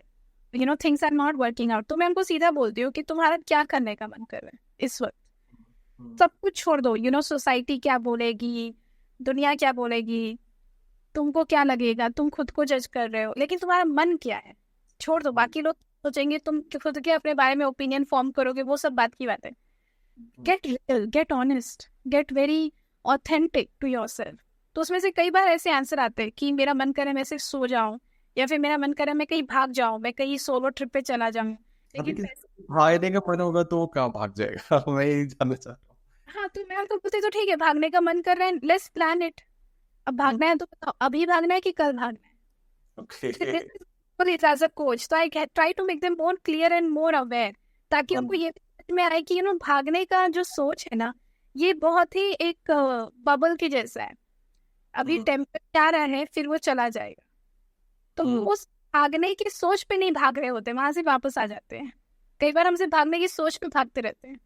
Speaker 1: things are not working out, तो मैं उनको सीधा बोलती हूँ कि तुम्हारा क्या करने का मन कर रहा है इस वक्त. सब कुछ छोड़ दो. सोसाइटी क्या बोलेगी, दुनिया क्या बोलेगी, तुमको क्या लगेगा, तुम खुद को जज कर रहे हो, लेकिन तुम्हारा मन क्या है छोड़ दो. बाकी लोग सोचेंगे, तुम खुद के अपने बारे में ओपिनियन फॉर्म करोगे, वो सब बात की बात है. Get real, get honest, get very authentic to yourself. तो उसमें से कई बार ऐसे आंसर आते हैं कि मेरा मन करे मैं सिर्फ सो जाऊं, या फिर मेरा मन करे मैं कहीं भाग जाऊं, मैं कहीं सोलो ट्रिप पे चला जाऊं. लेकिन
Speaker 2: भागने का मन होगा तो कहाँ भाग जाएगा? मैं यही जानना चाहता हूँ.
Speaker 1: हाँ, तो मैं तो बोलती तो ठीक है, भागने का मन कर रहा है, लेट्स प्लान इट. अब भागना है तो बताओ, अभी भागना है कि कल भागना है?
Speaker 2: Okay.
Speaker 1: एज अ कोच, तो I try to make them more clear and more aware, ताकि उनको ये समझ में आए कि भागने का जो सोच है ना, ये बहुत ही एक बबल के जैसा है. अभी टेम्परेचर आ रहा है, फिर वो चला जाएगा. तो उस भागने की सोच पे नहीं भाग रहे होते, वहां से वापस आ जाते हैं. कई बार हमसे भागने की सोच पे भागते रहते हैं,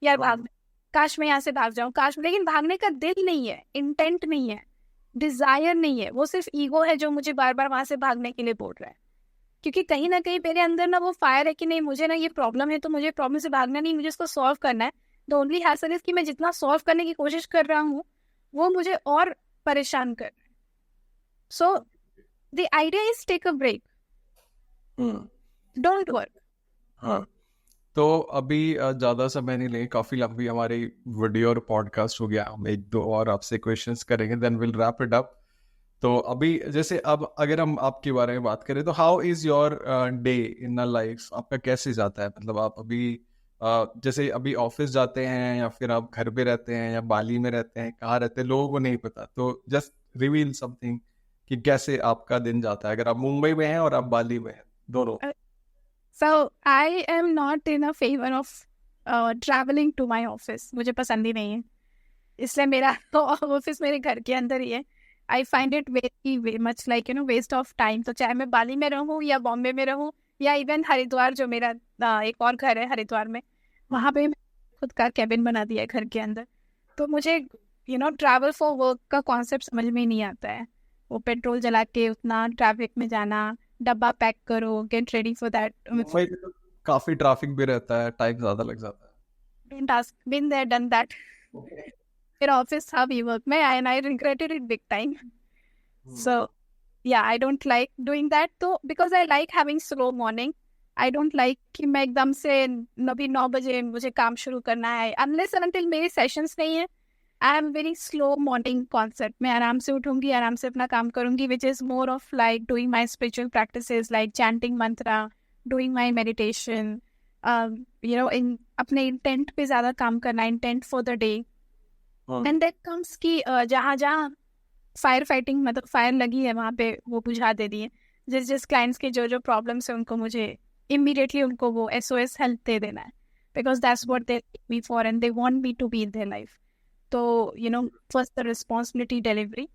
Speaker 1: यार भाग, काश मैं यहाँ से भाग जाऊं, काश. लेकिन भागने का दिल नहीं है, इंटेंट नहीं है, डिजायर नहीं है, वो सिर्फ ईगो है जो मुझे बार बार वहां से भागने के लिए बोल रहा है. क्योंकि कहीं ना कहीं मेरे अंदर ना वो फायर है कि नहीं, मुझे ना ये प्रॉब्लम है, तो मुझे प्रॉब्लम से भागना नहीं, मुझे इसको सॉल्व करना है. द ओनली हैसल इज कि मैं जितना सॉल्व करने की कोशिश कर रहा हूँ वो मुझे और परेशान कर रहा है. So the idea is take a break, don't work.
Speaker 2: हाँ, तो अभी ज़्यादा समय नहीं लेंगे, काफ़ी लंबी हमारी वीडियो और पॉडकास्ट हो गया. हम एक दो और आपसे क्वेश्चंस करेंगे, then will wrap it up. तो अभी जैसे अब अगर हम आपके बारे में बात करें, तो how is your day in a life? आपका कैसे जाता है? मतलब आप अभी जैसे अभी ऑफिस जाते हैं, या फिर आप घर पे रहते हैं, या बाली में रहते हैं, कहाँ रहते हैं, लोगों को नहीं पता. तो जस्ट रिवील समथिंग कि कैसे आपका दिन जाता है, अगर आप मुंबई में हैं और आप बाली में हैं, दोनों?
Speaker 1: So I am not in a favor of traveling to my office. मुझे पसंद ही नहीं है, इसलिए मेरा तो ऑफिस मेरे घर के अंदर ही है. I find it very much like waste of time. तो चाहे मैं बाली में रहूँ या बॉम्बे में रहूँ या इवन हरिद्वार, जो मेरा एक और घर है हरिद्वार में, वहाँ पे खुद का कैबिन बना दिया है घर के अंदर. तो मुझे ट्रैवल फॉर वर्क का कॉन्सेप्ट समझ में ही नहीं आता है. वो पेट्रोल जला के उतना ट्रैफिक में जाना, डब्बा पैक करो, get ready for that.
Speaker 2: Mumbai में तो काफी ट्रैफिक भी रहता है, टाइम ज्यादा लग जाता है.
Speaker 1: Don't ask, been there done that. मेरा ऑफिस था वी वर्क में and I regretted it big time. So yeah, I don't like doing that. तो because I like having slow morning. I don't like कि मैं एकदम से 9 बजे मुझे काम शुरू करना है, unless and until मेरे सेशंस नहीं है. I am very slow morning concept. मैं आराम से उठूंगी, आराम से अपना काम करूंगी, which is more of like doing my spiritual practices like chanting mantra, doing my meditation, in अपने intent पे ज़्यादा काम करना, intent for the day. And that comes कि जहाँ फायर फाइटिंग, मतलब फायर लगी है वहाँ पे वो बुझा दे दिए. जिस क्लाइंट्स के जो प्रॉब्लम्स है उनको मुझे इमीडिएटली उनको वो SOS हेल्प दे देना है, because that's what they me for and they want me to be in their life. तो first the responsibility delivery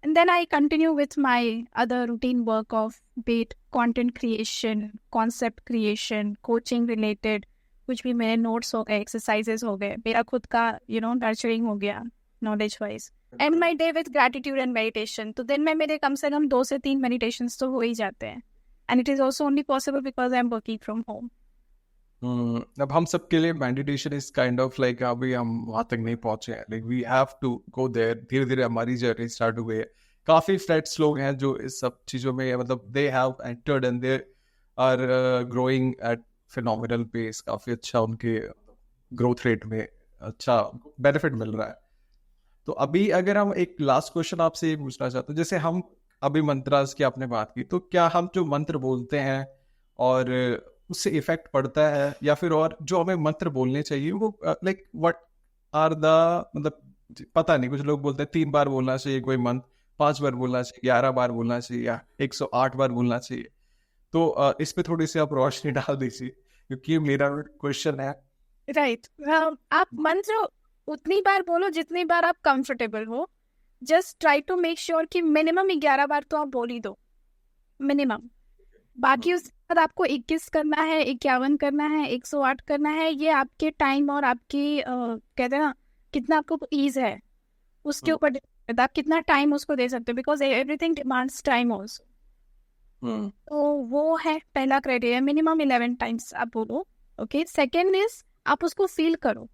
Speaker 1: and then I continue with my other routine work of beat content creation, concept creation, coaching related, कुछ भी मेरे notes हो गए, exercises हो गए, मेरा खुद का नर्चरिंग हो गया knowledge wise. And my day with gratitude and meditation. तो दिन में मेरे कम से कम 2 से 3 मेडिटेशंस तो हो ही जाते हैं. And it is also only possible because I am working from home.
Speaker 2: अब हम सबके लिए meditation is kind of like, अभी हम वहाँ तक नहीं पहुंचे हैं, like we have to go there. धीरे धीरे हमारी जर्नी स्टार्ट हो गई है. काफी फ्रेंड्स लोग हैं जो इस सब चीजों में मतलब they have entered and they are growing at phenomenal pace. काफी अच्छा उनके ग्रोथ रेट में अच्छा बेनिफिट मिल रहा है. तो अभी अगर हम एक लास्ट क्वेश्चन आपसे ये पूछना चाहते हैं, जैसे हम अभी मंत्रास की आपने बात की, तो क्या हम जो मंत्र बोलते हैं और उससे इफेक्ट पड़ता है, या फिर और जो हमें मंत्र बोलने चाहिए वो लाइक व्हाट आर द, मतलब पता नहीं, कुछ लोग बोलते हैं 3 बार बोलना चाहिए कोई मंत्र, 5 बार बोलना चाहिए, 11 बार बोलना चाहिए, या 108 बार बोलना चाहिए. तो इस पे थोड़ी सी आप रोशनी डाल दीजिए, क्योंकि मेरा क्वेश्चन है.
Speaker 1: राइट. आप मंत्र उतनी बार बोलो जितनी बार आप कंफर्टेबल हो. Just try to make sure कि मिनिमम 11 बार तो आप बोल ही दो, मिनिमम. बाकी उसके बाद आपको 21 करना है, 51 करना है, 108 करना है, ये आपके टाइम और आपकी कहते हैं ना कितना आपको ईज है उसके ऊपर डिपेंड करता है. आप कितना टाइम उसको दे सकते हो, because everything demands time also. तो वो है पहला क्राइटेरिया, मिनिमम 11 टाइम्स आप बोलो. ओके. सेकेंड इज आप उसको फील करो.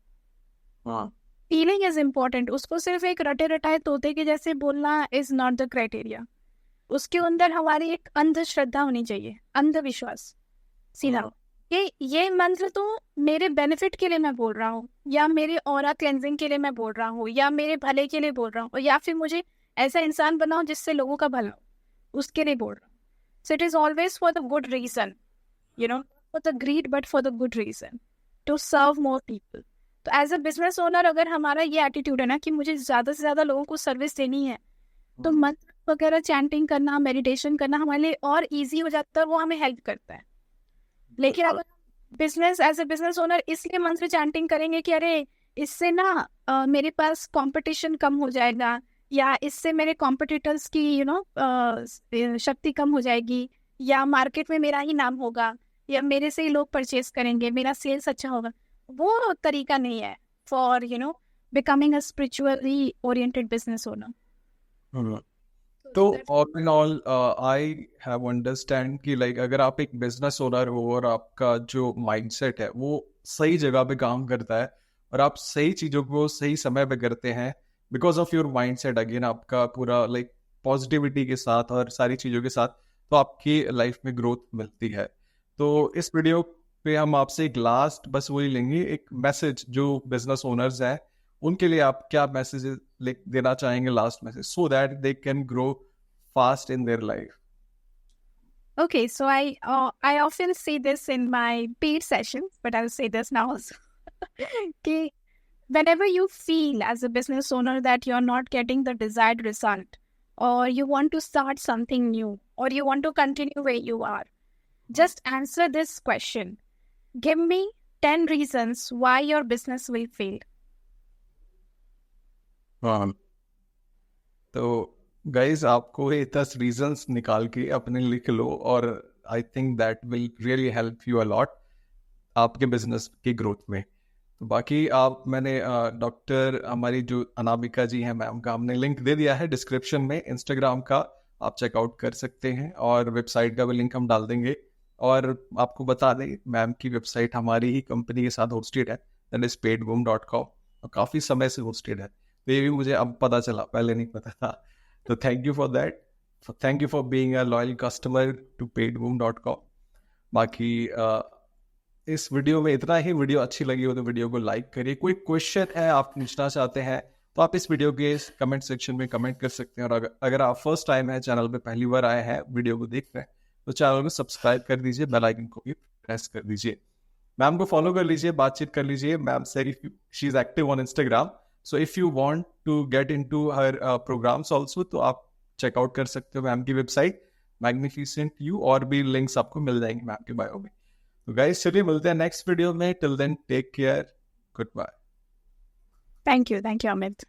Speaker 1: Feeling is important. उसको सिर्फ एक रटे रटाए तोते के जैसे बोलना इज नॉट द क्राइटेरिया. उसके अंदर हमारी एक अंधश्रद्धा होनी चाहिए, अंधविश्वास. सीधा ये मंत्र तो मेरे बेनिफिट के लिए मैं बोल रहा हूँ, या मेरे ऑरा क्लेंजिंग के लिए मैं बोल रहा हूँ, या मेरे भले के लिए बोल रहा हूँ, या फिर मुझे ऐसा इंसान बनाओ जिससे लोगों का भला हो, उसके लिए बोल रहा हूँ. So it is always for the good reason, for the greed, but for the good reason, to serve more people. तो एज अ बिजनेस ओनर अगर हमारा ये एटीट्यूड है ना कि मुझे ज़्यादा से ज़्यादा लोगों को सर्विस देनी है, तो मंत्र वगैरह चैंटिंग करना, मेडिटेशन करना हमारे लिए और इजी हो जाता है, वो हमें हेल्प करता है. लेकिन अगर business as a business owner इसलिए मंत्र चैंटिंग करेंगे कि अरे इससे ना मेरे पास कंपटीशन कम हो जाएगा, या इससे मेरे कॉम्पिटिटर्स की शक्ति कम हो जाएगी, या मार्केट में मेरा ही नाम होगा, या मेरे से ही लोग परचेज करेंगे, मेरा सेल्स अच्छा होगा, वो तरीका नहीं है for becoming a spiritually oriented business owner.
Speaker 2: तो all in all I have understand कि लाइक अगर आप एक बिजनेस ओनर हो और आपका जो माइंडसेट है वो सही जगह पे काम करता है और आप सही चीजों को सही समय पे करते हैं, because of your mindset, again आपका पूरा लाइक पॉजिटिविटी के साथ और सारी चीजों के साथ, तो आपकी लाइफ में ग्रोथ मिलती है. तो इस वीडियो पे हम आपसे एक लास्ट बस वही लेंगे, एक मैसेज जो बिजनेस ओनर्स हैं उनके लिए आप क्या मैसेज देना चाहेंगे, last message, so that they can grow fast in their life.
Speaker 1: Okay, so I often say this in my paid sessions, but I'll say this now also. Okay, whenever you feel as a business owner that you're not getting the desired result, or you want to start something new, or you want to continue where you are, just answer this question. Give me 10 reasons why your business will fail.
Speaker 2: हाँ, तो guys आपको ये 10 reasons निकाल के अपने लिख लो, और I think that will really help you a lot आपके बिजनेस की ग्रोथ में. तो बाकी मैंने डॉक्टर हमारी जो अनामिका जी हैं मैम का हमने लिंक दे दिया है डिस्क्रिप्शन में, इंस्टाग्राम का आप चेकआउट कर सकते हैं, और वेबसाइट का भी लिंक हम डाल देंगे. और आपको बता दें मैम की वेबसाइट हमारी ही कंपनी के साथ होस्टेड है, दैट इज paidboom.com, और काफ़ी समय से होस्टेड है. तो ये भी मुझे अब पता चला, पहले नहीं पता था. तो thank you for that, thank you for being a loyal customer to paidboom.com. बाकी इस वीडियो में इतना ही. वीडियो अच्छी लगी हो तो वीडियो को लाइक करिए. कोई क्वेश्चन है आप पूछना चाहते हैं तो आप इस वीडियो के कमेंट सेक्शन में कमेंट कर सकते हैं. और अगर आप फर्स्ट टाइम है चैनल पे, पहली बार आए हैं वीडियो को देख रहे हैं, तो चैनल को सब्सक्राइब कर दीजिए, बेल आइकन को भी प्रेस कर दीजिए. मैम को फॉलो कर लीजिए, बातचीत कर लीजिए. मैम से she is active on Instagram, so if you want to get into her programs also, तो आप चेकआउट कर सकते हो मैम की वेबसाइट मैग्निफिसेंट यू, और भी लिंक्स आपको मिल जाएंगे मैम के बायो में. तो गाइस चलिए मिलते हैं नेक्स्ट वीडियो में. Till then take care, goodbye.
Speaker 1: Thank you, Amit.